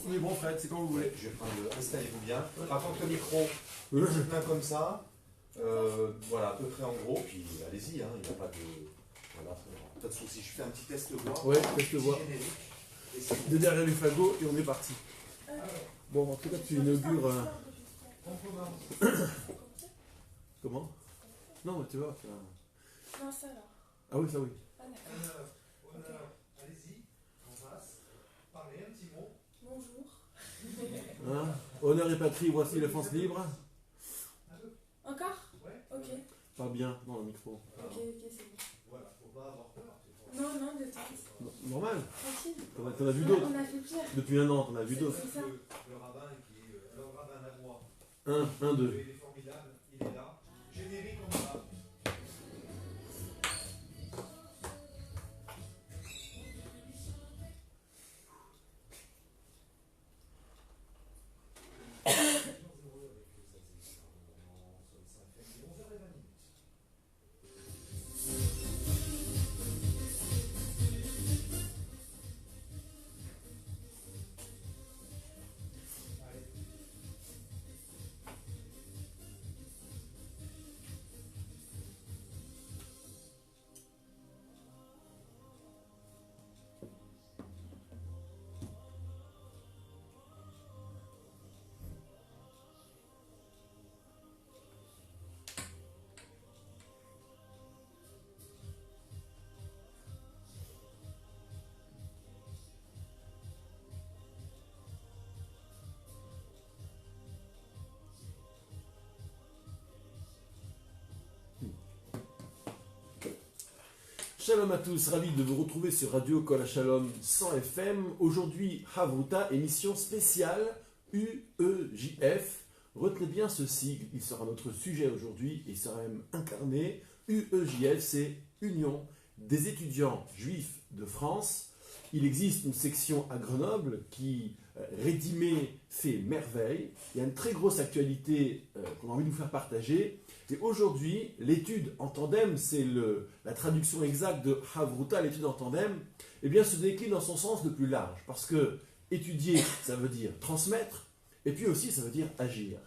Oui, bon, Fred, c'est quand vous voulez. Je vais prendre installez-vous bien. Par contre, le micro, je plein comme ça. Voilà, à peu près en gros. Puis allez-y, hein, il n'y a pas de. Voilà, pas de soucis. Je fais un petit test voix. Ouais, test voix. Générique. De derrière les fagots et on est parti. Bon, en tout cas, tu inaugures. On commence. Comment? Non, mais tu vois. Enfin... Non, ça là. Ah oui, ça oui. Ah, d'accord. Honneur, allez-y, en face. Parlez un petit mot. Bonjour. Hein, honneur et patrie, voici la France libre. Encore? Ouais. Ok. Parle bien dans le micro. Ok, c'est bon. Voilà, faut pas avoir peur. Non, non, détente. Normal. Tranquille. T'en as vu d'autres. On a fait pire. Depuis un an, t'en as vu d'autres. C'est ça. Le rabbin qui est le rabbin Laroy. Un, deux. Il est formidable, il est là. Générique comme ça. Shalom à tous, ravi de vous retrouver sur Radio Kol Shalom 100 FM. Aujourd'hui, Havruta, émission spéciale UEJF. Retenez bien ce sigle, il sera notre sujet aujourd'hui, il sera même incarné. UEJF, c'est Union des étudiants juifs de France. Il existe une section à Grenoble qui, rédimée, fait merveille. Il y a une très grosse actualité qu'on a envie de vous faire partager. Et aujourd'hui, l'étude en tandem, c'est la traduction exacte de Havruta, l'étude en tandem, eh bien, se décline dans son sens le plus large. Parce que étudier, ça veut dire transmettre, et puis aussi, ça veut dire agir.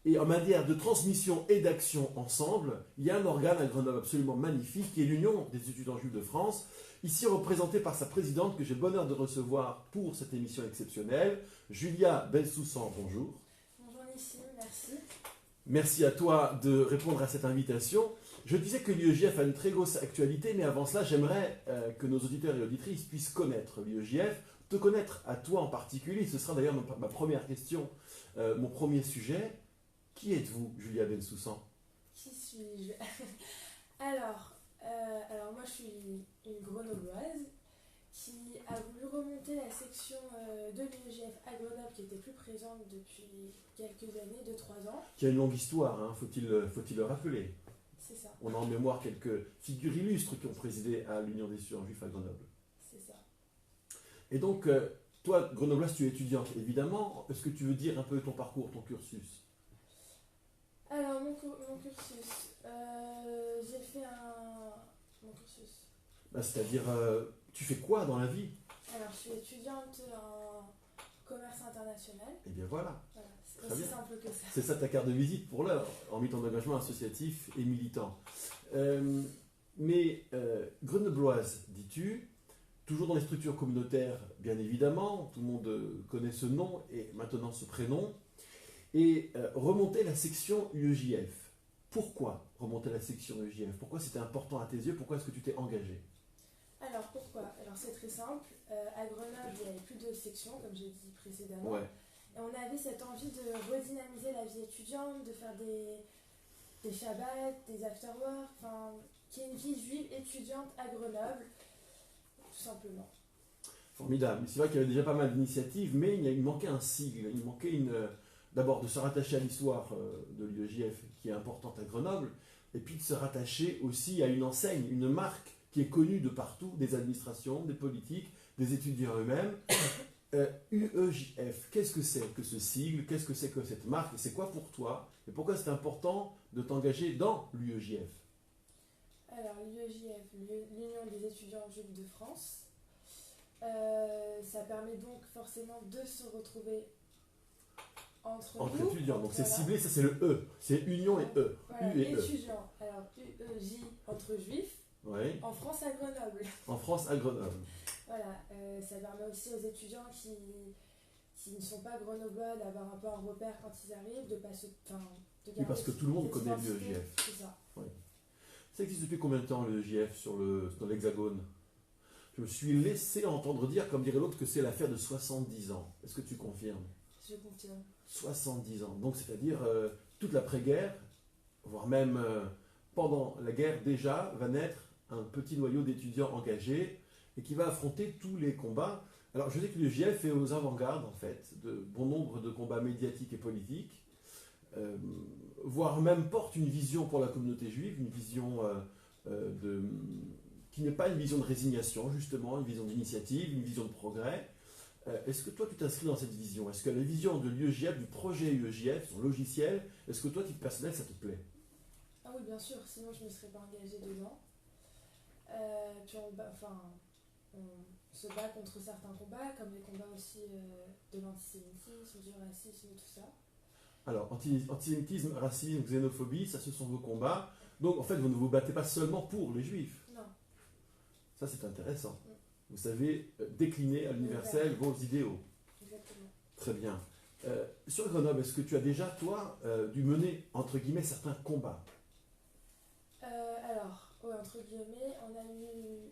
Et en matière de transmission et d'action ensemble, il y a un organe à Grenoble absolument magnifique, qui est l'Union des étudiants juifs de France, ici représentée par sa présidente, que j'ai le bonheur de recevoir pour cette émission exceptionnelle, Julia Bensoussan. Bonjour. Bonjour Nissim, merci. Merci à toi de répondre à cette invitation. Je disais que l'UEJF a une très grosse actualité, mais avant cela, j'aimerais que nos auditeurs et auditrices puissent connaître l'UEJF, te connaître à toi en particulier. Ce sera d'ailleurs ma première question, mon premier sujet. Qui êtes-vous, Julia Bensoussan? Qui suis-je? alors moi je suis une grenobloise qui a voulu remonter la section de l'UEJF à Grenoble qui était plus présente depuis quelques années, 2-3 ans. Qui a une longue histoire, hein, faut-il le rappeler. C'est ça. On a en mémoire quelques figures illustres qui ont présidé à l'Union des étudiants juifs à Grenoble. C'est ça. Et donc, toi, grenobloise, tu es étudiante, évidemment. Est-ce que tu veux dire un peu ton parcours, ton cursus? Alors mon cursus, j'ai fait mon cursus. Bah, c'est-à-dire, tu fais quoi dans la vie? Alors je suis étudiante en commerce international. Eh bien voilà. Voilà, c'est Très aussi bien. simple que ça. C'est ça ta carte de visite pour l'heure, hormis ton engagement associatif et militant. Mais grenobloise, dis-tu, toujours dans les structures communautaires, bien évidemment, tout le monde connaît ce nom et maintenant ce prénom, et remonter la section UEJF. Pourquoi remonter la section UEJF? Pourquoi c'était important à tes yeux? Pourquoi est-ce que tu t'es engagé? Alors pourquoi? Alors c'est très simple. À Grenoble, il n'y avait plus de sections, comme j'ai dit précédemment. Ouais. Et on avait cette envie de redynamiser la vie étudiante, de faire des shabbats, des afterwork, enfin, qu'il y ait une vie juive étudiante à Grenoble, tout simplement. Formidable. C'est vrai qu'il y avait déjà pas mal d'initiatives, mais il manquait un sigle. Il manquait d'abord de se rattacher à l'histoire de l'UEJF, qui est importante à Grenoble, et puis de se rattacher aussi à une enseigne, une marque qui est connue de partout, des administrations, des politiques, des étudiants eux-mêmes. UEJF, qu'est-ce que c'est que ce sigle? Qu'est-ce que c'est que cette marque? C'est quoi pour toi? Et pourquoi c'est important de t'engager dans l'UEJF? Alors l'UEJF, l'Union des étudiants juifs de France, Ça permet donc forcément de se retrouver entre Entre nous. étudiants. Donc c'est Voilà. ciblé, ça c'est le E. C'est union et E. Voilà, U et E. étudiants. Alors UEJ entre juifs, Oui. en France à Grenoble. En France, à Grenoble. Voilà, ça permet aussi aux étudiants qui ne sont pas grenoblois d'avoir un peu un repère quand ils arrivent, de pas se, enfin, de Oui, parce que tout le monde connaît l'UEJF. C'est ça. Ça existe depuis combien de temps l'UEJF dans l'Hexagone? Je me suis laissé entendre dire, comme dirait l'autre, que c'est l'affaire de 70 ans. Est-ce que tu confirmes? Je confirme. 70 ans. Donc c'est-à-dire toute l'après-guerre, voire même pendant la guerre déjà, va naître un petit noyau d'étudiants engagés et qui va affronter tous les combats. Alors je sais que l'UEJF est aux avant-gardes en fait de bon nombre de combats médiatiques et politiques, voire même porte une vision pour la communauté juive, une vision qui n'est pas une vision de résignation justement, une vision d'initiative, une vision de progrès. Est-ce que toi tu t'inscris dans cette vision? Est-ce que la vision de l'UEJF, du projet UEJF, son logiciel, est-ce que toi, titre personnel, ça te plaît? Ah oui, bien sûr, sinon je ne me serais pas engagée dedans. Puis on se bat contre certains combats, comme les combats aussi de l'antisémitisme, du racisme et tout ça. Alors, antisémitisme, racisme, xénophobie, ça ce sont vos combats. Donc en fait, vous ne vous battez pas seulement pour les juifs. Non. Ça c'est intéressant. Vous savez décliner à l'universel vos idéaux. Exactement. Très bien. Sur Grenoble, est-ce que tu as déjà, toi, dû mener, entre guillemets, certains combats? Alors, ouais, entre guillemets, on a eu,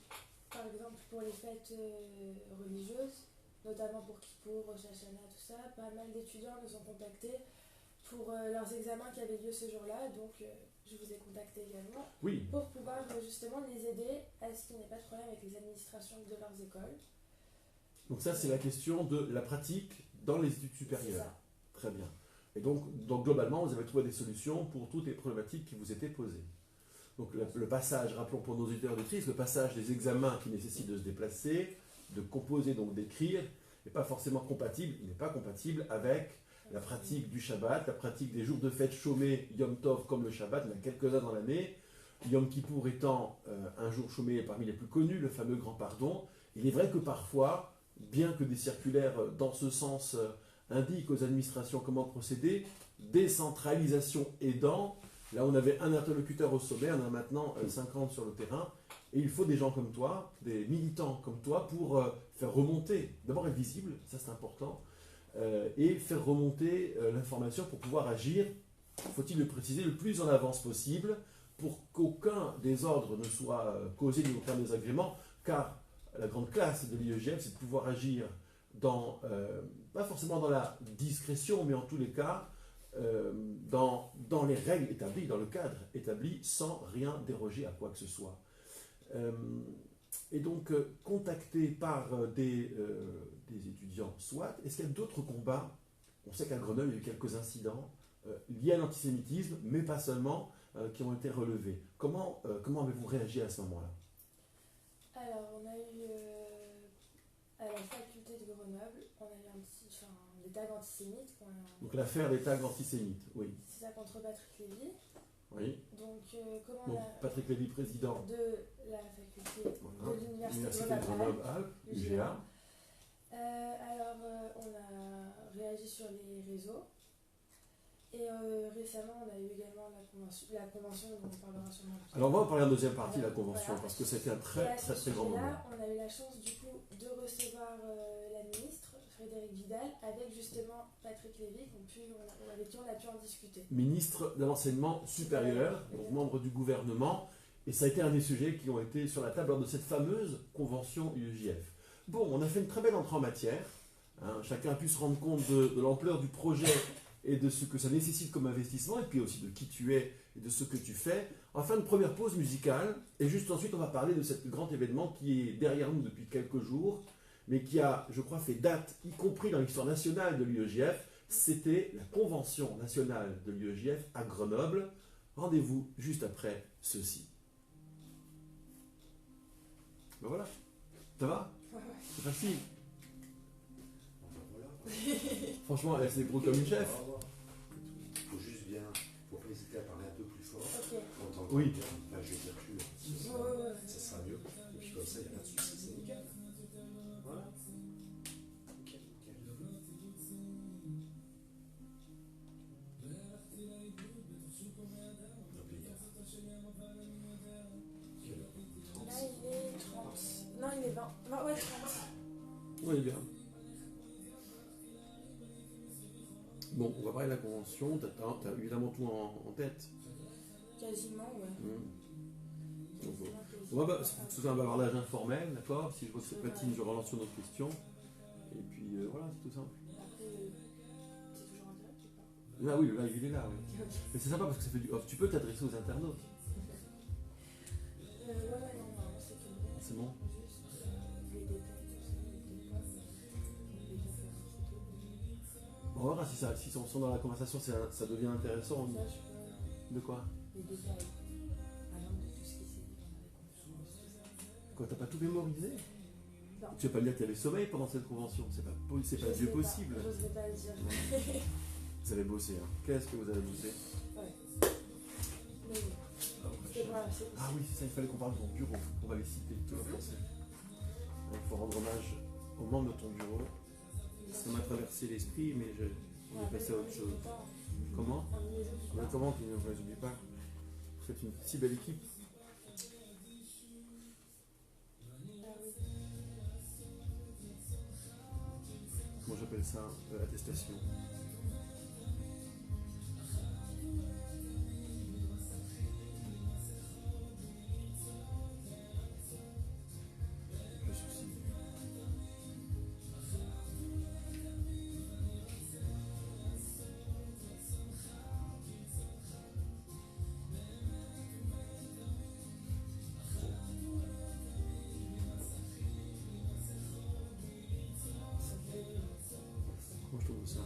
par exemple, pour les fêtes religieuses, notamment pour Kippour, Rosh Hashanah, tout ça, pas mal d'étudiants nous ont contactés pour leurs examens qui avaient lieu ce jour-là, donc je vous ai contacté également, Oui. pour pouvoir justement les aider à ce qu'il n'y ait pas de problème avec les administrations de leurs écoles. Donc ça, c'est la question de la pratique dans les études C'est supérieures. ça. Très bien. Et donc globalement, vous avez trouvé des solutions pour toutes les problématiques qui vous étaient posées. Donc le passage, rappelons pour nos auditeurs auditrices, le passage des examens qui nécessitent de se déplacer, de composer, donc d'écrire, n'est pas forcément compatible, il n'est pas compatible avec la pratique du Shabbat, la pratique des jours de fête chômés, Yom Tov comme le Shabbat, il y en a quelques-uns dans l'année, Yom Kippour étant un jour chômé parmi les plus connus, le fameux grand pardon. Il est vrai que parfois, bien que des circulaires dans ce sens indiquent aux administrations comment procéder, décentralisation aidant, là on avait un interlocuteur au sommet, on a maintenant 50 sur le terrain, et il faut des gens comme toi, des militants comme toi, pour faire remonter, d'abord être visible, ça c'est important, et faire remonter l'information pour pouvoir agir, faut-il le préciser, le plus en avance possible, pour qu'aucun désordre ne soit causé ni aucun désagrément, car la grande classe de l'IEGF, c'est de pouvoir agir dans, pas forcément dans la discrétion, mais en tous les cas, dans les règles établies, dans le cadre établi, sans rien déroger à quoi que ce soit. Et donc, contacté par des étudiants, soit, est-ce qu'il y a d'autres combats? On sait qu'à Grenoble, il y a eu quelques incidents liés à l'antisémitisme, mais pas seulement, qui ont été relevés. Comment avez-vous réagi à ce moment-là? Alors, on a eu à la faculté de Grenoble, on a eu des tags antisémites. Donc l'affaire des tags antisémites, oui. C'est ça, contre Patrick Lévy. Oui. Donc, comment Donc, on a... Patrick Lévy, président de la faculté voilà, de l'université de Grenoble-Alpes, UGA. Alors, on a réagi sur les réseaux. Et récemment, on a eu également la convention dont on parlera sûrement plus tard. Alors on va en parler en deuxième partie de la convention, Voilà. parce que c'était un très grand moment. Là, on a eu la chance du coup de recevoir la ministre, Frédérique Vidal, avec justement Patrick Lévy, avec qui on a pu en discuter. Ministre de l'enseignement supérieur, donc membre du gouvernement, et ça a été un des sujets qui ont été sur la table lors de cette fameuse convention UEJF. Bon, on a fait une très belle entrée en matière, hein, chacun a pu se rendre compte de l'ampleur du projet et de ce que ça nécessite comme investissement, et puis aussi de qui tu es et de ce que tu fais. On va faire une première pause musicale, et juste ensuite on va parler de cet grand événement qui est derrière nous depuis quelques jours, mais qui a, je crois, fait date, y compris dans l'histoire nationale de l'UEJF. C'était la convention nationale de l'UEJF à Grenoble. Rendez-vous juste après ceci. Ben voilà, ça va? C'est facile. Franchement, elle s'est débrouillée comme une chef. Il faut juste bien, faut pas hésiter à parler un peu plus fort. Ok. On t'entend Oui. bien, là je vais dire ça sera mieux. Et puis comme ça, il n'y a pas de souci, c'est nickel. Voilà. 20, ouais, 30. Oui, bien. Bon, on va parler de la convention. T'as évidemment tout en tête. Quasiment, ouais. Donc, c'est un bavardage informel, d'accord? Si je vois que c'est patine, je relance sur notre question. Et puis voilà, c'est tout simple. Après, c'est toujours en direct ou pas? Là, oui, le live il est là, oui. Mais c'est sympa parce que ça fait du off. Tu peux t'adresser aux internautes. Ouais, non, c'est que bon. C'est bon. Juste les détails, tout ça, les détails, les différences. On va voir si on sent dans la conversation, ça devient intéressant. Ça, je peux. De quoi? Les détails. Par exemple, de tout ce qui s'est dit pendant les conférences. Quoi, t'as pas tout mémorisé? Non. Tu vas pas me dire qu'il y avait sommeil pendant cette convention. C'est pas Dieu possible. Je n'oserais pas le dire. Vous avez bossé, hein. Qu'est-ce que vous avez bossé? Ouais. Mais oui. Ah oui, c'est ça, il fallait qu'on parle de ton bureau. On va les citer, tout va penser. Il faut rendre hommage aux membres de ton bureau. Ça m'a traversé l'esprit, mais on est passé à autre chose. Comment? Comment tu ne les oublie pas? Vous faites une si belle équipe. Moi j'appelle ça attestation. Le souci. Moi je trouve ça.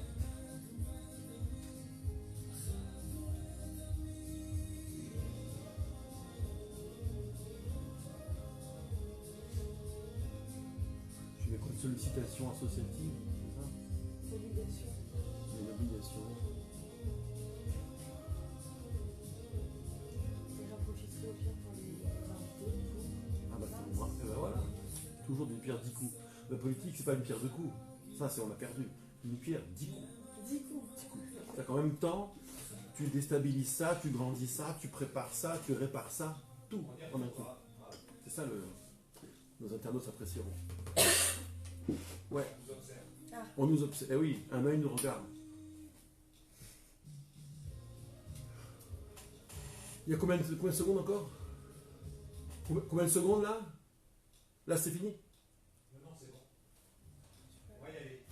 Je mets quoi? Une sollicitation associative, c'est ça? Obligation. Une obligation. J'en profiterai au pire pour les inviter. Ah bah pour moi, et ben voilà. Toujours d'une pierre 10 coups. La politique, c'est pas une pierre 2 coups. Ça, c'est on a perdu. Une pierre 10 coups. 10 coups. C'est qu'en même temps, tu déstabilises ça, tu grandis ça, tu prépares ça, tu répares ça, tout en même temps. C'est ça nos internautes apprécieront. Ouais. On nous observe. Eh oui, un œil nous regarde. Il y a combien de secondes encore? Combien de secondes là? Là c'est fini? Non, c'est bon. On va y aller.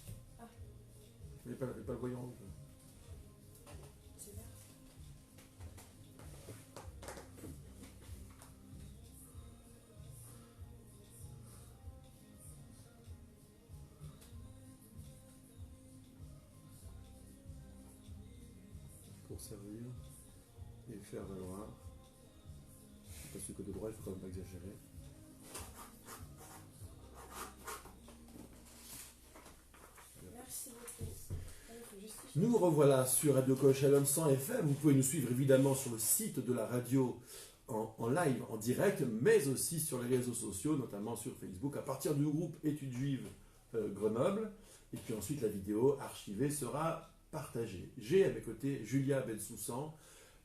Il n'y a pas le voyant. C'est vert. Pour servir et faire valoir. Parce que de droit, il ne faut quand même pas exagérer. Merci beaucoup. Nous revoilà sur Radio Colchalon 100 FM. Vous pouvez nous suivre évidemment sur le site de la radio en live, en direct, mais aussi sur les réseaux sociaux, notamment sur Facebook, à partir du groupe Études Juives Grenoble. Et puis ensuite, la vidéo archivée sera partagée. J'ai à mes côtés Julia Bensoussan,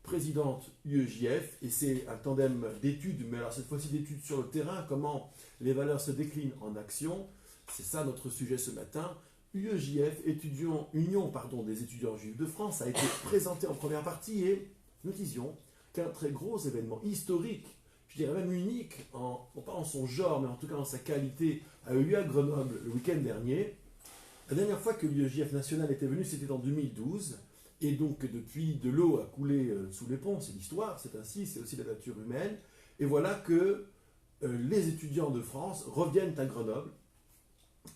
présidente UEJF, et c'est un tandem d'études, mais alors cette fois-ci d'études sur le terrain, comment les valeurs se déclinent en action. C'est ça notre sujet ce matin. UEJF, Union des étudiants juifs de France, a été présenté en première partie et nous disions qu'un très gros événement historique, je dirais même unique, non pas en son genre, mais en tout cas en sa qualité, a eu lieu à Grenoble le week-end dernier. La dernière fois que l'UEJF national était venu, c'était en 2012. Et donc depuis, de l'eau a coulé sous les ponts, c'est l'histoire, c'est ainsi, c'est aussi la nature humaine. Et voilà que les étudiants de France reviennent à Grenoble.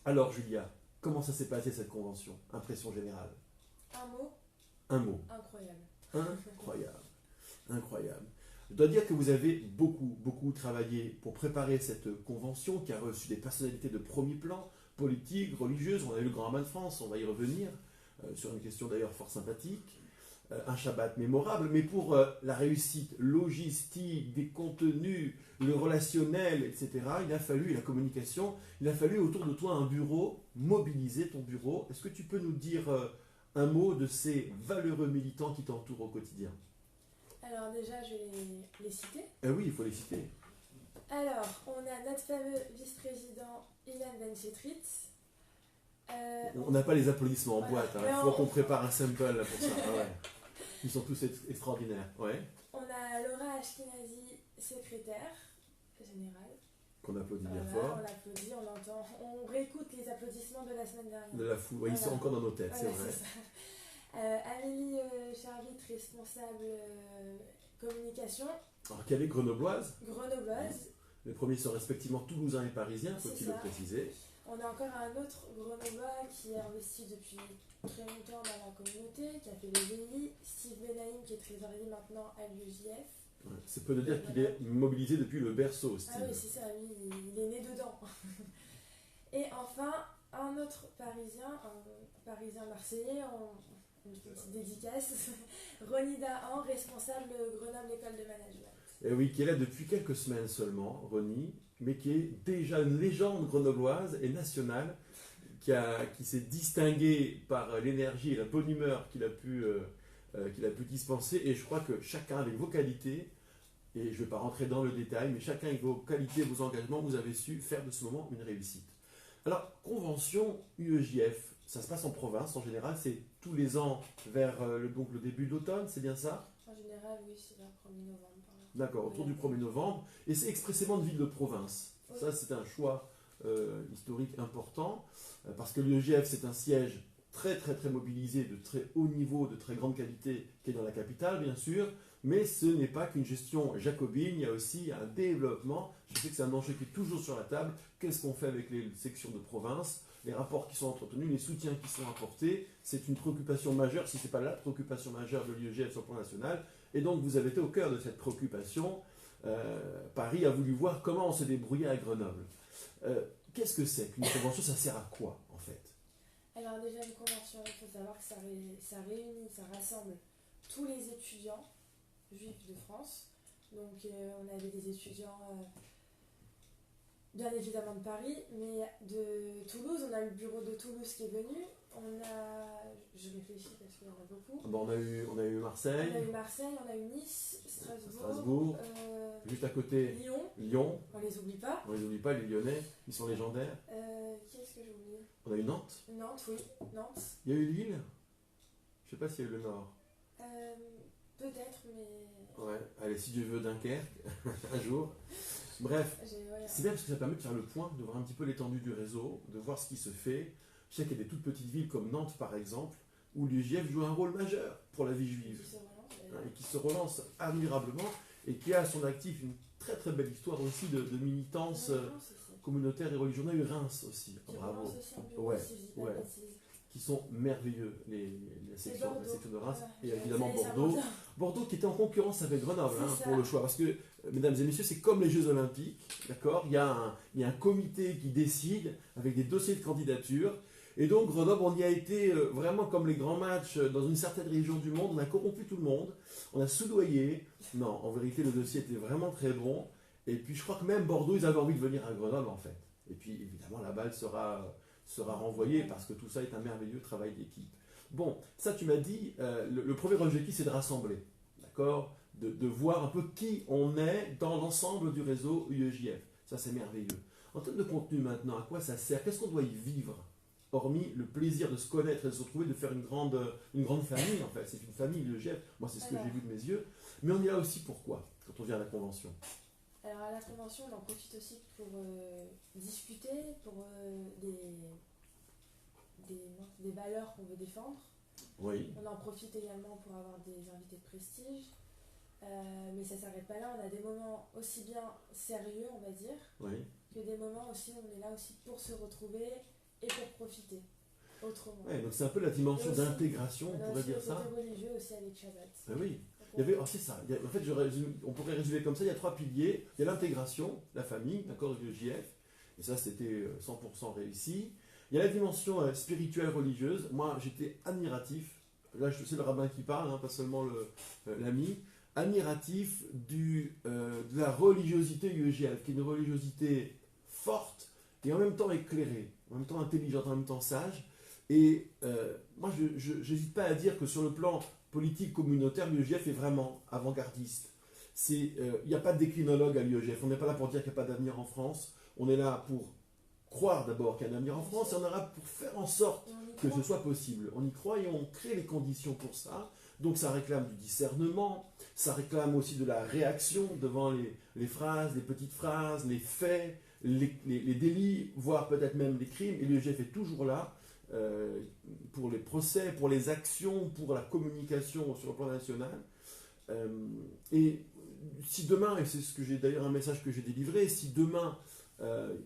Alors Julia, comment ça s'est passé cette convention? Impression générale. Un mot. Un mot. Incroyable. Incroyable. Incroyable. Je dois dire que vous avez beaucoup travaillé pour préparer cette convention qui a reçu des personnalités de premier plan, politiques, religieuses. On a eu le Grand Rabbin de France, on va y revenir, sur une question d'ailleurs fort sympathique. Un Shabbat mémorable, mais pour la réussite logistique, des contenus, le relationnel, etc., il a fallu, la communication, il a fallu autour de toi un bureau, mobiliser ton bureau. Est-ce que tu peux nous dire un mot de ces valeureux militants qui t'entourent au quotidien? Alors déjà, je vais les citer. Oui, il faut les citer. Alors, on a notre fameux vice-président Ilan Benchetrit. On n'a pas les applaudissements en boîte, il Mais faut qu'on prépare un sample là, pour ça. Ah ouais. Ils sont tous extraordinaires. Ouais. On a Laura Ashkenazi, secrétaire générale. Qu'on applaudit bien Voilà, fort. on l'applaudit, on l'entend. On réécoute les applaudissements de la semaine dernière. De la foule. Ouais, ils sont Voilà. encore dans nos têtes, Voilà, c'est vrai. ça. Amélie Charvit, responsable communication, Alors qu'elle est grenobloise. grenobloise. Les premiers sont respectivement toulousains et parisiens, C'est faut-il ça. le préciser. On a encore un autre grenoblois qui est investi depuis très longtemps dans la communauté, qui a fait le VI, Steve Benaïm qui est trésorier maintenant à l'UEJF. Ouais, c'est peu de dire qu'il est mobilisé depuis le berceau, Steve. Ah oui, c'est ça, lui, il est né dedans. Et enfin, un autre parisien, un parisien marseillais, une petite dédicace, Ronnie Dahan, responsable Grenoble École de Management. Et oui, qui est là depuis quelques semaines seulement, Ronnie, mais qui est déjà une légende grenobloise et nationale, qui s'est distingué par l'énergie et la bonne humeur qu'il a pu dispenser. Et je crois que chacun avec vos qualités, et je ne vais pas rentrer dans le détail, mais chacun avec vos qualités, vos engagements, vous avez su faire de ce moment une réussite. Alors, convention UEJF, ça se passe en province en général, c'est tous les ans vers donc le début de l'automne, c'est bien ça? En général, oui, c'est vers le 1er novembre. D'accord, autour du 1er novembre, et c'est expressément de ville de province. Oui. Ça, c'est un choix historique important, parce que l'UEJF, c'est un siège très très très mobilisé, de très haut niveau, de très grande qualité, qui est dans la capitale, bien sûr, mais ce n'est pas qu'une gestion jacobine, il y a aussi un développement. Je sais que c'est un enjeu qui est toujours sur la table. Qu'est-ce qu'on fait avec les sections de province? Les rapports qui sont entretenus, les soutiens qui sont apportés, c'est une préoccupation majeure, si ce n'est pas la préoccupation majeure de l'UEJF sur le plan national. Et donc vous avez été au cœur de cette préoccupation. Paris a voulu voir comment on se débrouillait à Grenoble. Qu'est-ce que c'est qu'une convention? Ça sert à quoi en fait? Alors déjà une convention, il faut savoir que ça réunit, ça rassemble tous les étudiants juifs de France. Donc on avait des étudiants bien évidemment de Paris, mais de Toulouse, on a eu le bureau de Toulouse qui est venu. On a, je réfléchis parce qu'il y en a beaucoup. Bon, on a eu Marseille, On a eu Marseille, on a eu Nice, Strasbourg, juste à côté Lyon, Lyon, on les oublie pas. on les oublie pas, les Lyonnais, ils sont légendaires. Qui est-ce que j'ai oublié? On a eu Nantes, Nantes, oui, Nantes. il y a eu Lille, je sais pas s'il y a eu le Nord. Peut-être, mais. Ouais, allez, si Dieu veut, Dunkerque, un jour. Bref, c'est bien parce que ça permet de faire le point, de voir un petit peu l'étendue du réseau, de voir ce qui se fait. Je sais qu'il y a des toutes petites villes comme Nantes, par exemple, où l'UJF joue un rôle majeur pour la vie juive, et qui se relance admirablement, et qui a à son actif une très très belle histoire aussi de militance communautaire et religieuse. On a eu Reims aussi, bravo. Ouais, qui sont merveilleux, la section de Reims, et évidemment Bordeaux. Bordeaux qui était en concurrence avec Grenoble pour le choix, parce que, mesdames et messieurs, c'est comme les Jeux Olympiques, d'accord? Il y a un comité qui décide avec des dossiers de candidature, et donc Grenoble, on y a été vraiment comme les grands matchs dans une certaine région du monde, on a corrompu tout le monde, on a soudoyé. Non, en vérité, le dossier était vraiment très bon, et puis je crois que même Bordeaux, ils avaient envie de venir à Grenoble en fait. Et puis évidemment, la balle sera renvoyée, parce que tout ça est un merveilleux travail d'équipe. Bon, ça tu m'as dit, le premier objectif c'est de rassembler, d'accord, de voir un peu qui on est dans l'ensemble du réseau UEJF. Ça c'est merveilleux. En termes de contenu maintenant, à quoi ça sert? Qu'est-ce qu'on doit y vivre? Hormis le plaisir de se connaître et de se retrouver, de faire une grande famille en fait. C'est une famille l'UEJF, moi c'est ce que j'ai vu de mes yeux. Mais on y est là aussi pourquoi, quand on vient à la convention? Alors à la convention, on en profite aussi pour discuter, pour des valeurs qu'on veut défendre. Oui. On en profite également pour avoir des invités de prestige. Mais ça ne s'arrête pas là, on a des moments aussi bien sérieux, on va dire, Oui. que des moments aussi où on est là aussi pour se retrouver et pour profiter autrement. Ouais, donc c'est un peu la dimension d'intégration, on pourrait dire ça. On a aussi le côté religieux aussi avec Shabbat. Ah oui. C'est ça. En fait, on pourrait résumer comme ça, il y a 3 piliers. Il y a l'intégration, la famille, d'accord, du JF. Et ça, c'était 100% réussi. Il y a la dimension spirituelle, religieuse. Moi, j'étais admiratif. Là, c'est le rabbin qui parle, pas seulement l'ami. Admiratif de la religiosité UEJF, qui est une religiosité forte et en même temps éclairée, en même temps intelligente, en même temps sage. Et moi, je n'hésite pas à dire que sur le plan politique communautaire, l'UEJF est vraiment avant-gardiste. Il n'y a pas de décrinologue à l'UEGF. On n'est pas là pour dire qu'il n'y a pas d'avenir en France. On est là pour croire d'abord qu'il y a un avenir en France et on est là pour faire en sorte que ce soit possible. On y croit et on crée les conditions pour ça. Donc ça réclame du discernement, ça réclame aussi de la réaction devant les phrases, les petites phrases, les faits, les délits, voire peut-être même les crimes. Et l'UEGF est toujours là pour les procès, pour les actions, pour la communication sur le plan national. Et si demain, et c'est ce que j'ai d'ailleurs un message que j'ai délivré, si demain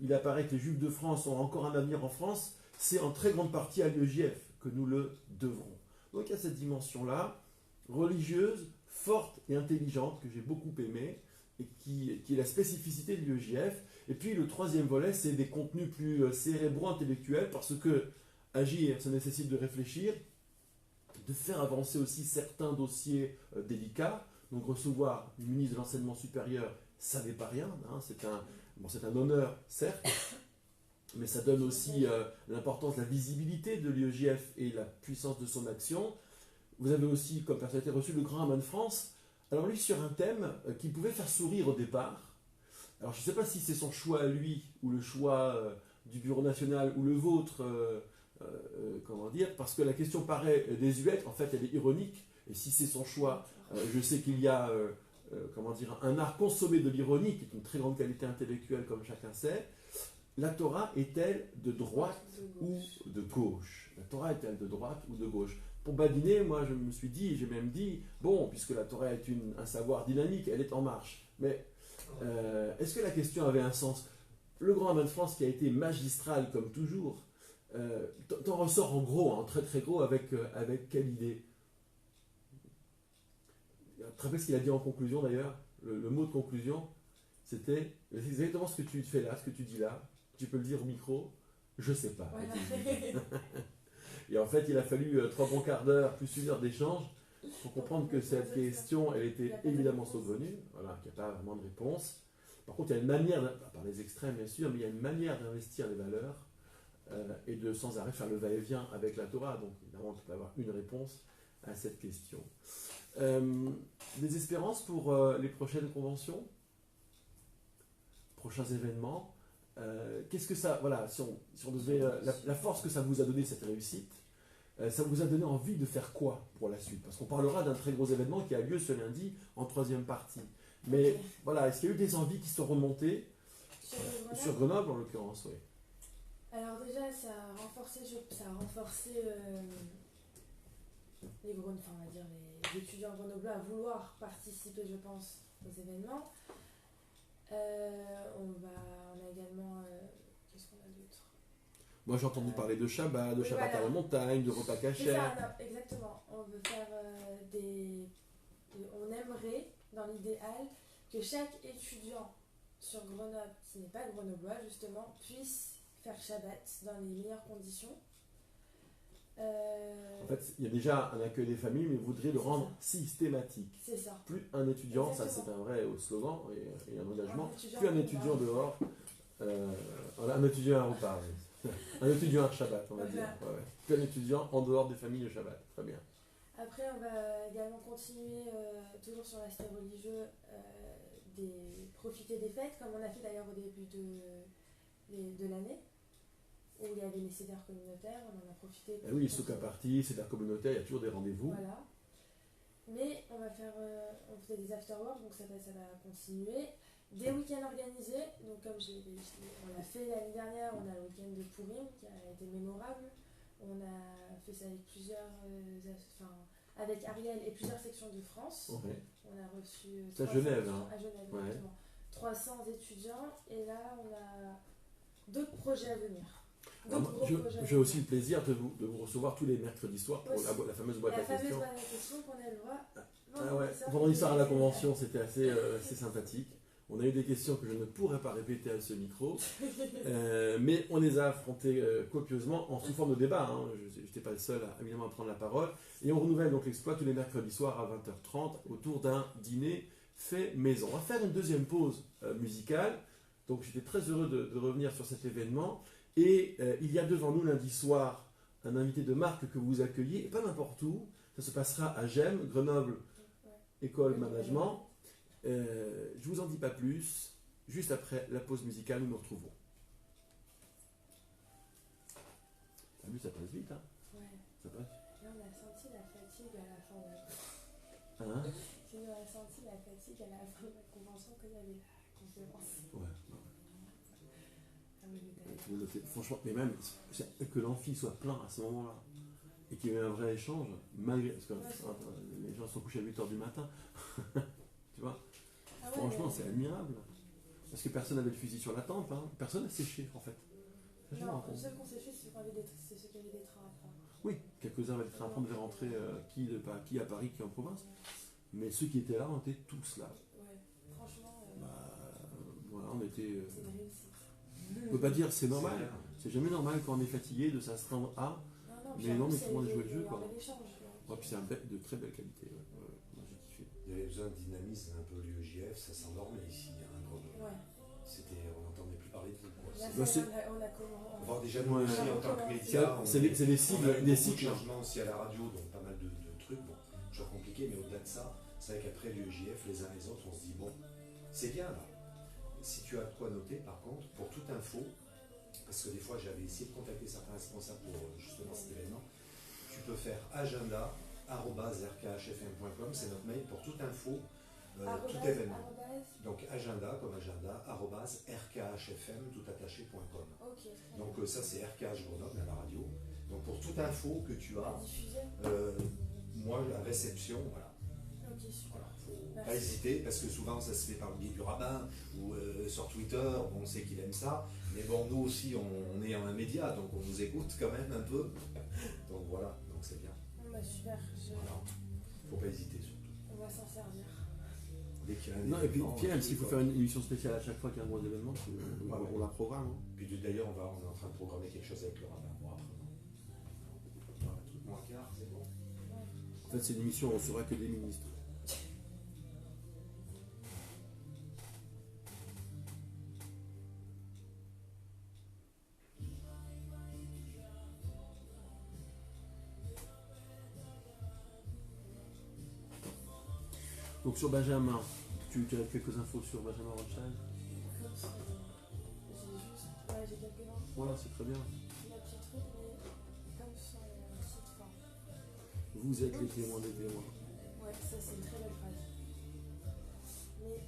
il apparaît que les Juifs de France ont encore un avenir en France, c'est en très grande partie à l'UEJF que nous le devrons. Donc il y a cette dimension-là, religieuse, forte et intelligente, que j'ai beaucoup aimée, et qui est la spécificité de l'UEJF. Et puis le troisième volet, c'est des contenus plus cérébraux, intellectuels, parce que agir, ça nécessite de réfléchir, de faire avancer aussi certains dossiers délicats. Donc recevoir une ministre de l'enseignement supérieur, ça n'est pas rien, hein, c'est un honneur, certes, mais ça donne aussi l'importance, la visibilité de l'UEJF et la puissance de son action. Vous avez aussi, comme personnalité, reçu le Grand Aman de France, alors lui sur un thème qui pouvait faire sourire au départ. Alors je ne sais pas si c'est son choix à lui, ou le choix du Bureau national, ou le vôtre, comment dire, parce que la question paraît désuète, en fait elle est ironique, et si c'est son choix, je sais qu'il y a comment dire, un art consommé de l'ironie, qui est une très grande qualité intellectuelle comme chacun sait. La Torah est-elle de droite ou de gauche? La Torah est-elle de droite ou de gauche? Pour badiner, moi je me suis dit, j'ai même dit, bon, puisque la Torah est un savoir dynamique, elle est en marche. Mais est-ce que la question avait un sens? Le Grand Aman de France, qui a été magistral comme toujours, t'en ressort en gros, en très très gros, avec quelle idée? Tu te rappelles ce qu'il a dit en conclusion d'ailleurs? Le mot de conclusion, c'était exactement ce que tu fais là, ce que tu dis là. Tu peux le dire au micro, je sais pas. Voilà. Et en fait, il a fallu 3 bons quarts d'heure, plus 1 heure d'échange, pour comprendre que cette question, elle était évidemment saugrenue, voilà, qu'il n'y a pas vraiment de réponse. Par contre, il y a une manière, par les extrêmes bien sûr, mais il y a une manière d'investir les valeurs et de sans arrêt faire le va-et-vient avec la Torah. Donc évidemment, tu peux avoir une réponse à cette question. Des espérances pour les prochaines conventions, prochains événements. Qu'est-ce que ça, voilà, si on devait, la force que ça vous a donné cette réussite, ça vous a donné envie de faire quoi pour la suite? Parce qu'on parlera d'un très gros événement qui a lieu ce lundi en 3e partie. Mais voilà, est-ce qu'il y a eu des envies qui sont remontées sur Grenoble en l'occurrence, oui. Alors déjà, ça a renforcé les étudiants grenoblois à vouloir participer, je pense, aux événements. On a également... qu'est-ce qu'on a d'autre? Moi j'ai entendu parler de Shabbat, de Shabbat à la montagne, de repas cachés. Exactement. On veut faire on aimerait, dans l'idéal, que chaque étudiant sur Grenoble, qui n'est pas grenoblois justement, puisse faire Shabbat dans les meilleures conditions. En fait, il y a déjà un accueil des familles, mais vous voudriez le rendre systématique. C'est ça. Plus un étudiant, exactement. ça c'est un vrai slogan et un engagement, plus un étudiant dehors, un étudiant à repas, oui. Un étudiant à Shabbat, on va dire. Ouais. Plus un étudiant en dehors des familles de Shabbat. Très bien. Après, on va également continuer, toujours sur l'aspect religieux, profiter des fêtes, comme on a fait d'ailleurs au début de l'année, où il y avait les cédères communautaires, on en a profité. Et oui, Souka Party, cédères communautaires, il y a toujours des rendez-vous. Voilà. Mais on fait des afterworks, donc ça va continuer. Des week-ends organisés, donc comme on l'a fait l'année dernière, on a le week-end de Purim qui a été mémorable. On a fait ça avec Ariel et plusieurs sections de France. Ouais. On a reçu à Genève, à Genève, ouais. exactement. 300 étudiants et là on a d'autres projets à venir. J'ai aussi le plaisir de vous recevoir tous les mercredis soirs pour la fameuse boîte à questions. La fameuse boîte à questions qu'on a le droit. Vendredi soir à la convention, c'était assez sympathique. On a eu des questions que je ne pourrais pas répéter à ce micro, mais on les a affrontées copieusement sous forme de débat. Hein. Je n'étais pas le seul évidemment à prendre la parole. Et on renouvelle donc l'exploit tous les mercredis soirs à 20h30 autour d'un dîner fait maison. On va faire une deuxième pause musicale. Donc j'étais très heureux de revenir sur cet événement. Et il y a devant nous lundi soir un invité de marque que vous accueillez, et pas n'importe où. Ça se passera à GEM, Grenoble École Management. Je vous en dis pas plus. Juste après la pause musicale, nous nous retrouvons. T'as vu, ça passe vite, hein? Ouais. Ça passe. Là, on a senti la fatigue à la fin de la Hein? on a senti la fatigue à la fin de la convention quand il y avait la conférence. Ouais. Ah oui, mais Tout le monde était- Franchement, mais même que l'amphi soit plein à ce moment-là et qu'il y ait un vrai échange, malgré. Parce que les gens sont couchés à 8h du matin. Tu vois? Ah ouais, Franchement, mais- c'est admirable. Parce que personne n'avait le fusil sur la tempe, hein. Personne n'a séché en fait. Ça, je me rends Non, compte. ceux qu'on s'est fait, c'est ceux qui avaient des trains à prendre. Oui, quelques-uns avaient le train à prendre, devaient rentrer, qui à Paris, qui en province. Mais ceux qui étaient là, on était tous là. Ouais, franchement, Voilà, on était. c'est une réussite. On peut pas dire c'est normal. bien. C'est jamais normal quand on est fatigué de s'astreindre à. Mais non, mais tout le monde a joué le jeu, quoi. Ouais, puis c'est de très belle qualité. Ouais. Moi j'ai kiffé. Il y avait besoin de dynamisme, un peu l'UEJF, ça s'endormait ici, hein, Grenoble. Ouais. On n'entendait plus parler de vous. Quoi. Là, Bah, c'est- on a comment. Voir déjà nous Ouais. aussi en tant que médias, C'est des cycles. on a eu Des beaucoup de cycles. changements aussi à la radio, donc pas mal de trucs, bon, toujours compliqué, mais au-delà de ça, c'est vrai qu'après l'UEJF, les uns les autres, on se dit, bon, c'est bien là. Si tu as de quoi noter, par contre, pour toute info, parce que des fois j'avais essayé de contacter certains responsables pour justement cet événement, tu peux faire agenda@rkhfm.com, c'est notre mail pour toute info, tout événement. Donc agenda comme agenda, @rkhfm toutattaché.com. Ok. Donc ça c'est RKH Grenoble à la radio. Donc pour toute info que tu À as, diffuser. moi la réception, voilà. Ok, super. Voilà, faut Merci. pas hésiter parce que souvent ça se fait par le biais du rabbin ou sur Twitter, on sait qu'il aime ça, mais bon nous aussi on est un média donc on nous écoute quand même un peu, donc voilà, donc c'est bien, Bon, bah, super. voilà. Faut pas hésiter surtout. On va s'en servir. Dès qu'il y a un Non, et puis événement, Pierre, s'il faut faire une émission spéciale à chaque fois qu'il y a un gros événement, Ouais. on la programme. Hein. Puis d'ailleurs on est en train de programmer quelque chose avec le rabbin, bon après non. Voilà, un truc moins quart, c'est bon. En fait, c'est une émission où on ne sera que des ministres. Donc sur Benjamin, tu as quelques infos sur Benjamin Rothschild? Comme ça. J'ai quelques infos. Voilà, c'est très bien. La petite truc, mais comme son site fin. Vous êtes les témoins des témoins. Ouais, ça c'est une très belle phrase. Mais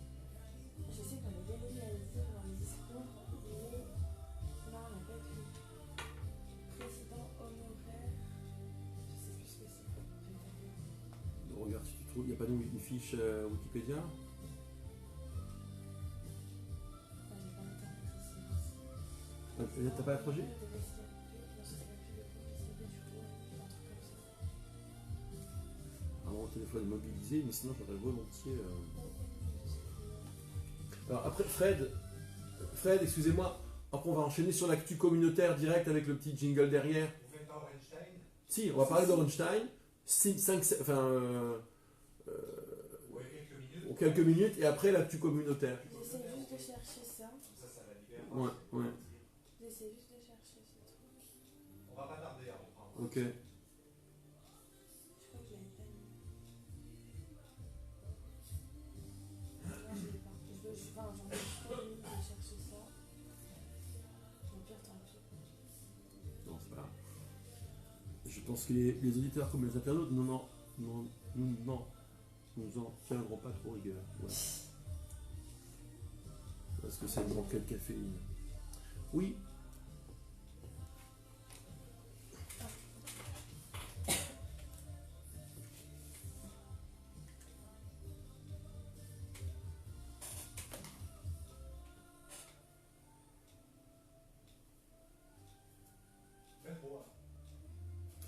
je sais qu'on est désolé à le dire dans les discours, mais non, on n'a pas pu. Président honoraire, je sais plus ce que c'est. Je vais taper. Regarde si tu trouves. Il n'y a pas une fiche Wikipédia? Enfin, j'ai pas internet ici. T'as pas un projet? Non, ce serait plus le projet du coup, un truc comme ça. Alors, mon téléphone est mobilisé, mais sinon j'aurais volontiers. Alors après, Fred, excusez-moi. Après, on va enchaîner sur l'actu communautaire direct avec le petit jingle derrière. Vous faites pas Einstein? Si, on va parler d'Orenstein. 5, Ouais, quelques minutes. quelques minutes, et après l'actu communautaire. J'essaie juste de chercher ça. Ça va libérer. Ouais. J'essaie juste de chercher ce truc. On va pas tarder à reprendre. Ok. Je crois que je l'avais pas mis. Non, je l'ai pas. Enfin, j'en ai juste pas mis de chercher ça. Au pire, tant pis. Non, c'est pas grave. Je pense que les auditeurs comme les internautes, nous en tiendront pas trop rigueur. Ouais. Parce que c'est bon, quelle caféine. Oui.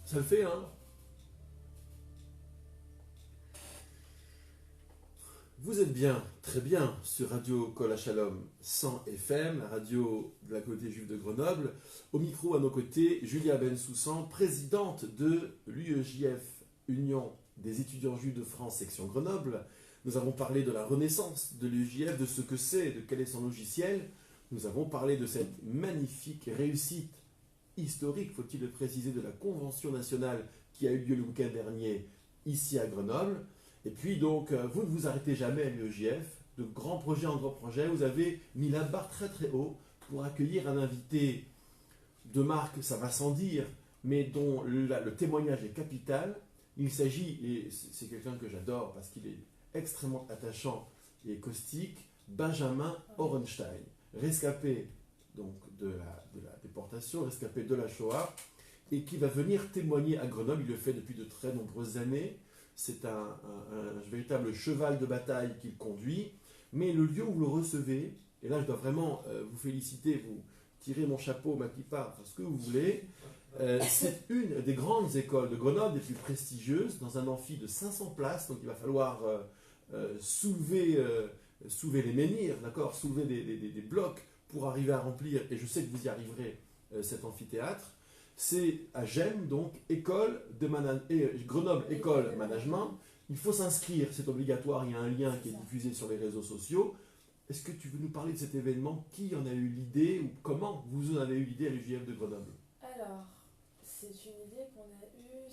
Ça le fait, hein? Vous êtes bien, très bien, sur Radio Kol HaShalom 100 FM, la radio de la communauté juive de Grenoble. Au micro, à nos côtés, Julia Bensoussan, présidente de l'UEJF, Union des étudiants juifs de France, section Grenoble. Nous avons parlé de la renaissance de l'UEJF, de ce que c'est, de quel est son logiciel. Nous avons parlé de cette magnifique réussite historique, faut-il le préciser, de la Convention nationale qui a eu lieu le week-end dernier ici à Grenoble. Et puis donc, vous ne vous arrêtez jamais à l'UEJF, de grand projet en grand projet, vous avez mis la barre très très haut pour accueillir un invité de marque, ça va sans dire, mais dont le témoignage est capital. Il s'agit, et c'est quelqu'un que j'adore parce qu'il est extrêmement attachant et caustique, Benjamin Orenstein, rescapé donc, de la déportation, rescapé de la Shoah, et qui va venir témoigner à Grenoble. Il le fait depuis de très nombreuses années. C'est un véritable cheval de bataille qu'il conduit. Mais le lieu où vous le recevez, et là je dois vraiment vous féliciter, vous tirer mon chapeau, ma pipa, enfin, ce que vous voulez, c'est une des grandes écoles de Grenoble, des plus prestigieuses, dans un amphi de 500 places, donc il va falloir soulever les menhirs, d'accord, soulever des blocs pour arriver à remplir, et je sais que vous y arriverez, cet amphithéâtre. C'est à GEM, donc Grenoble École Management. Il faut s'inscrire, c'est obligatoire, il y a un lien qui est diffusé sur les réseaux sociaux. Est-ce que tu veux nous parler de cet événement? Qui en a eu l'idée ou comment vous en avez eu l'idée à l'UJF de Grenoble? Alors, c'est une idée qu'on a eue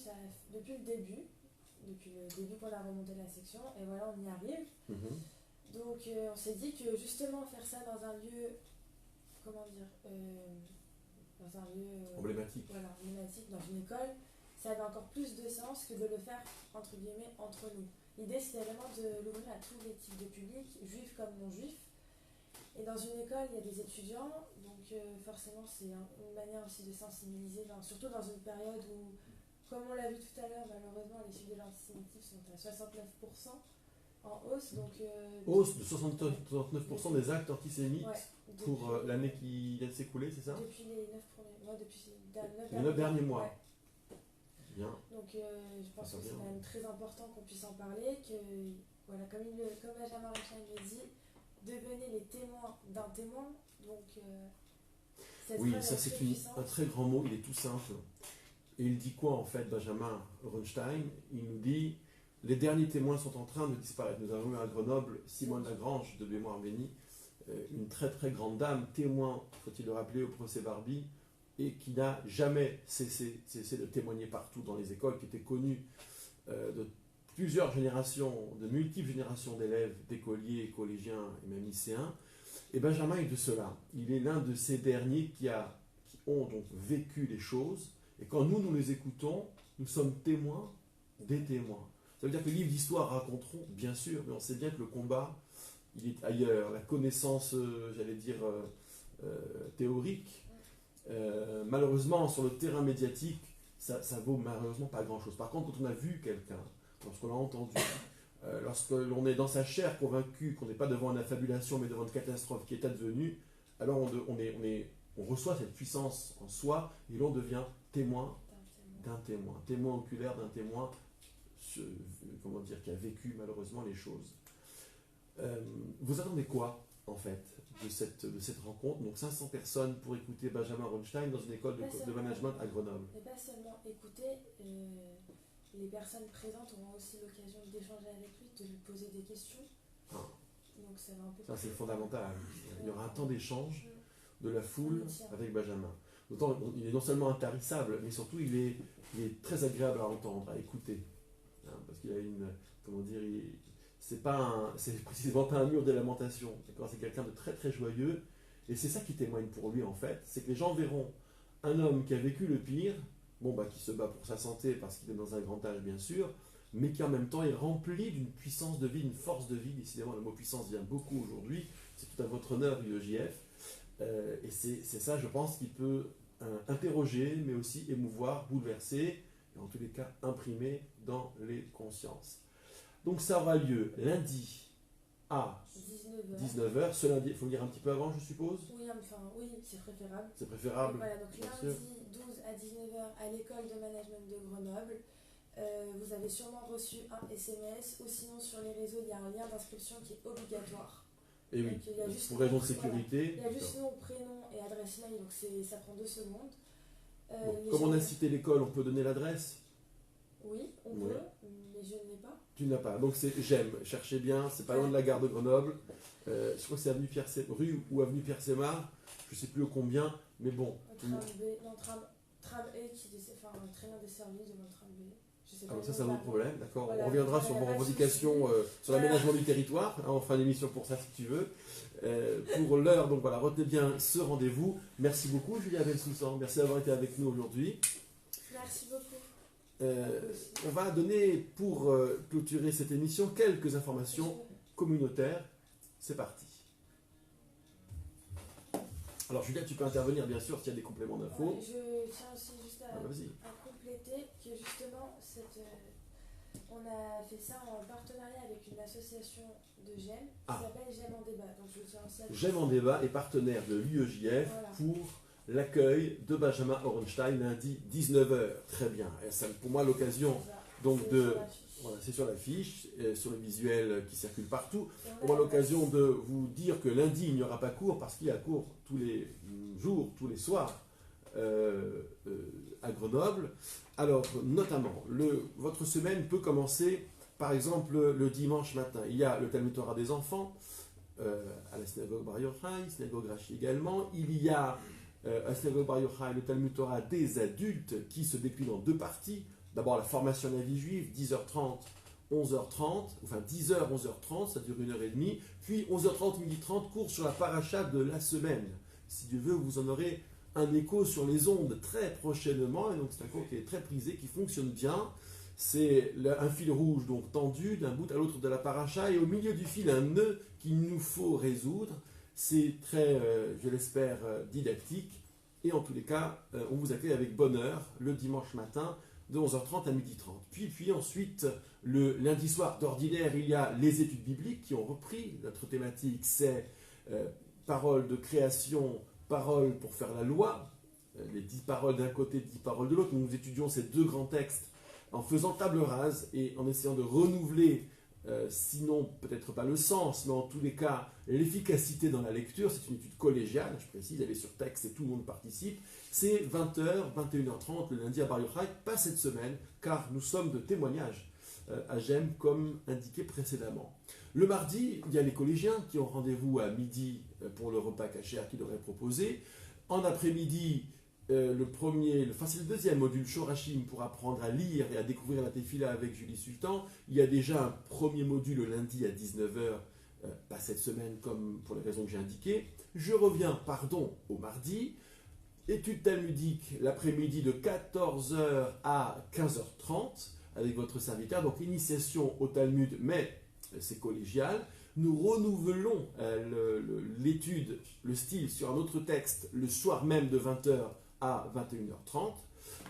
depuis le début qu'on a remonté la section, et voilà, on y arrive. Donc, on s'est dit que justement faire ça dans un lieu, comment dire, dans un lieu emblématique. Voilà, emblématique, dans une école, ça avait encore plus de sens que de le faire, entre guillemets, entre nous. L'idée, c'était vraiment de l'ouvrir à tous les types de publics, juifs comme non-juifs. Et dans une école, il y a des étudiants, donc forcément, c'est une manière aussi de sensibiliser, surtout dans une période où, comme on l'a vu tout à l'heure, malheureusement, les chiffres de l'antisémitisme sont à 69% en hausse. Donc, hausse de 69% des actes antisémites pour l'année qui vient de s'écouler, c'est ça? Depuis les 9 premiers mois, depuis les 9 derniers mois. Ouais. Bien. Donc je pense que c'est quand même très important qu'on puisse en parler, que voilà, comme Benjamin Orenstein le dit, devenez les témoins d'un témoin. Donc oui, ça c'est un très grand mot, il est tout simple. Et il dit quoi en fait, Benjamin Orenstein? Il nous dit, les derniers témoins sont en train de disparaître. Nous avons eu à Grenoble Simone Lagrange, de mémoire bénie, une très très grande dame, témoin, faut-il le rappeler, au procès Barbie, et qui n'a jamais cessé de témoigner partout dans les écoles, qui était connue de plusieurs générations, de multiples générations d'élèves, d'écoliers, collégiens et même lycéens. Et Benjamin est de cela. Il est l'un de ces derniers qui ont donc vécu les choses, et quand nous les écoutons, nous sommes témoins des témoins. Ça veut dire que les livres d'histoire raconteront, bien sûr, mais on sait bien que le combat, il est ailleurs. La connaissance, j'allais dire, théorique, malheureusement, sur le terrain médiatique, ça vaut malheureusement pas grand-chose. Par contre, quand on a vu quelqu'un, lorsqu'on l'a entendu, lorsque l'on est dans sa chair convaincu qu'on n'est pas devant une affabulation, mais devant une catastrophe qui est advenue, alors on reçoit cette puissance en soi, et l'on devient témoin d'un témoin, témoin oculaire d'un témoin, comment dire, qui a vécu malheureusement les choses. Vous attendez quoi, en fait, de cette rencontre? Donc 500 personnes pour écouter Benjamin Orenstein dans une école de management à Grenoble. Et pas seulement écouter, les personnes présentes auront aussi l'occasion d'échanger avec lui, de lui poser des questions. Donc ça va un peu. Ça c'est fondamental. Il y aura un temps d'échange de la foule avec Benjamin. D'autant, il est non seulement intarissable, mais surtout il est très agréable à entendre, à écouter. Parce qu'il a une, comment dire, c'est précisément pas un mur de lamentation. C'est quelqu'un de très très joyeux, et c'est ça qui témoigne pour lui en fait. C'est que les gens verront un homme qui a vécu le pire, qui se bat pour sa santé parce qu'il est dans un grand âge bien sûr, mais qui en même temps est rempli d'une puissance de vie, d'une force de vie. Décidément, le mot puissance vient beaucoup aujourd'hui. C'est tout à votre honneur, UEJF. Et c'est ça, je pense, qui peut interroger, mais aussi émouvoir, bouleverser, et en tous les cas imprimer dans les consciences. Donc ça aura lieu lundi à 19h. Ce lundi, il faut le dire un petit peu avant, je suppose? Oui, c'est préférable. C'est préférable. Voilà, donc lundi 12 à 19h à l'école de management de Grenoble. Vous avez sûrement reçu un SMS, ou sinon sur les réseaux, il y a un lien d'inscription qui est obligatoire. Et oui, pour raison de sécurité. Voilà. Il y a juste nom, prénom et adresse mail, donc ça prend 2 secondes. Comme on a cité l'école, on peut donner l'adresse? Oui, on peut, mais je ne l'ai pas. Tu n'as pas. Donc c'est j'aime. Cherchez bien, c'est pas loin de la gare de Grenoble. Je crois que c'est rue ou avenue Pierre-Sémar. Je ne sais plus au combien, mais bon. Tram B, non, tram E qui très bien desservi devant le tram B. Je sais pas. Alors ça, c'est un autre problème, d'accord. Voilà, On reviendra voilà, sur vos pas de revendications sur Voilà. l'aménagement du territoire. Hein, on fera une émission pour ça si tu veux. Pour l'heure, donc voilà, retenez bien ce rendez-vous. Merci beaucoup, Julia Bensoussan. Merci d'avoir été avec nous aujourd'hui. Merci beaucoup. On va donner, pour clôturer cette émission, quelques informations communautaires. C'est parti. Alors Julia, tu peux intervenir bien sûr s'il y a des compléments d'infos. Je tiens aussi juste à Vas-y. compléter que justement, on a fait ça en partenariat avec une association de GEM qui s'appelle GEM en débat. Donc je tiens aussi à GEM en débat est partenaire de l'UEJF pour l'accueil de Benjamin Orenstein lundi 19h. Très bien. Et ça, pour moi, l'occasion donc de... Voilà, c'est sur l'affiche, sur le visuel qui circule partout. On aura l'occasion de vous dire que lundi, il n'y aura pas cours parce qu'il y a cours tous les jours, tous les soirs à Grenoble. Alors, notamment, votre semaine peut commencer, par exemple, le dimanche matin. Il y a le Talmud Torah des enfants à la synagogue Bar Yochai, synagogue Rachi également. Il y a à la synagogue Bar Yochai le Talmud Torah des adultes qui se décline en deux parties. D'abord la formation à la vie juive, 10h30, 11h30, enfin 10h, 11h30, ça dure 1h30, puis 11h30, 12h30, cours sur la paracha de la semaine. Si Dieu veut, vous en aurez un écho sur les ondes très prochainement, et donc c'est un cours qui est très prisé, qui fonctionne bien. C'est un fil rouge donc tendu d'un bout à l'autre de la paracha, et au milieu du fil, un nœud qu'il nous faut résoudre. C'est très, je l'espère, didactique, et en tous les cas, on vous accueille avec bonheur le dimanche matin, de 11h30 à 12h30. Puis ensuite, le lundi soir, d'ordinaire, il y a les études bibliques qui ont repris. Notre thématique, c'est paroles de création, paroles pour faire la loi, les 10 paroles d'un côté, 10 paroles de l'autre. Nous étudions ces deux grands textes en faisant table rase et en essayant de renouveler, sinon peut-être pas le sens, mais en tous les cas, l'efficacité dans la lecture. C'est une étude collégiale, je précise, elle est sur texte et tout le monde participe. C'est 20h, 21h30 le lundi à Bar Yochai, pas cette semaine, car nous sommes de témoignage à GEM comme indiqué précédemment. Le mardi, il y a les collégiens qui ont rendez-vous à midi pour le repas cachère qui leur est proposé. En après-midi, c'est le deuxième module Shorashim pour apprendre à lire et à découvrir la Tefila avec Julie Sultan. Il y a déjà un premier module le lundi à 19h, pas cette semaine comme pour les raisons que j'ai indiquées. Je reviens, au mardi. Études talmudiques l'après-midi de 14h à 15h30 avec votre serviteur. Donc initiation au Talmud, mais c'est collégial. Nous renouvelons l'étude, le style sur un autre texte le soir même de 20h à 21h30.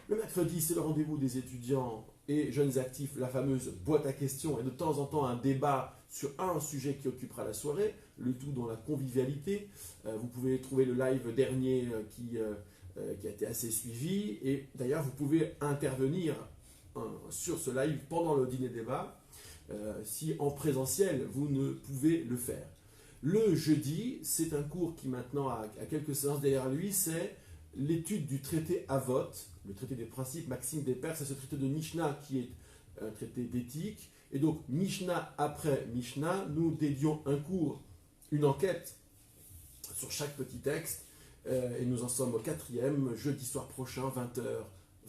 Le mercredi, c'est le rendez-vous des étudiants et jeunes actifs, la fameuse boîte à questions et de temps en temps un débat sur un sujet qui occupera la soirée, le tout dans la convivialité. Vous pouvez trouver le live dernier qui a été assez suivi et d'ailleurs vous pouvez intervenir sur ce live pendant le dîner débat si en présentiel vous ne pouvez le faire. Le jeudi, c'est un cours qui maintenant a quelques séances derrière lui, c'est l'étude du traité Avot, le traité des principes Maxime des Pères, c'est ce traité de Mishnah qui est un traité d'éthique. Et donc, Mishnah après Mishnah, nous dédions un cours, une enquête sur chaque petit texte. Et nous en sommes au 4e, jeudi soir prochain, 20h,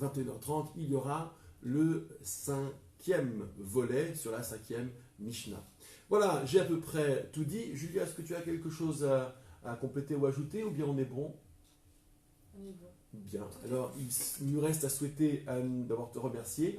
21h30. Il y aura le 5e volet sur la 5e Mishnah. Voilà, j'ai à peu près tout dit. Julia, est-ce que tu as quelque chose à compléter ou ajouter, ou bien on est bon? On est bon. Bien, alors il nous reste à souhaiter d'abord te remercier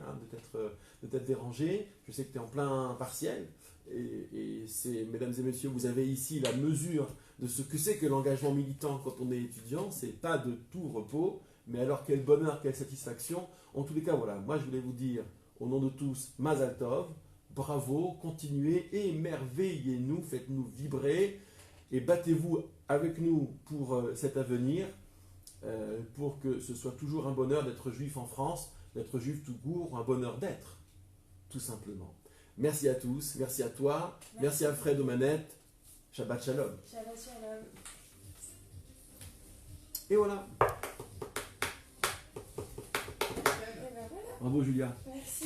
de t'être dérangé. Je sais que tu es en plein partiel et c'est, mesdames et messieurs, vous avez ici la mesure de ce que c'est que l'engagement militant quand on est étudiant. C'est pas de tout repos, mais alors quel bonheur, quelle satisfaction. En tous les cas, voilà, moi je voulais vous dire au nom de tous, Mazal Tov, bravo, continuez, émerveillez-nous, faites-nous vibrer et battez-vous avec nous pour cet avenir. Pour que ce soit toujours un bonheur d'être juif en France, d'être juif tout court, un bonheur d'être, tout simplement. Merci à tous, merci à toi, merci à Fred aux manettes, Shabbat Shalom. Shabbat Shalom. Et voilà. Et ben voilà. Bravo Julia. Merci.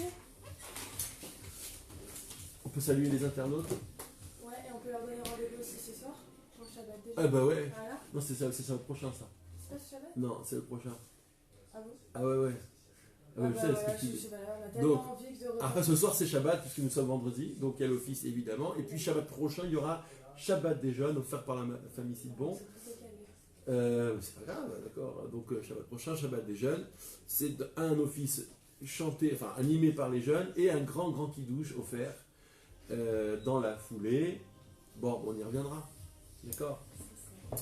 On peut saluer les internautes? Ouais, et on peut leur donner rendez-vous aussi ce soir pour le Shabbat déjà. Ah bah ouais. Voilà. Non, c'est ça le prochain ça. C'est pas ce Shabbat? Non, c'est le prochain. Ah bon? Ah ouais. Ah ouais, je sais, voilà, ce que tu- je sais pas, on a tellement Donc, envie de repartir. Après ce soir c'est Shabbat puisque nous sommes vendredi, donc il y a l'office évidemment. Et puis Shabbat prochain il y aura Shabbat des jeunes offert par la famille Sidbon. C'est plutôt calme. C'est pas grave, d'accord. Donc Shabbat prochain, Shabbat des jeunes, c'est un office chanté, enfin animé par les jeunes et un grand kidouche offert dans la foulée. Bon, on y reviendra, d'accord.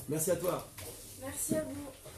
Merci à toi. Merci à vous.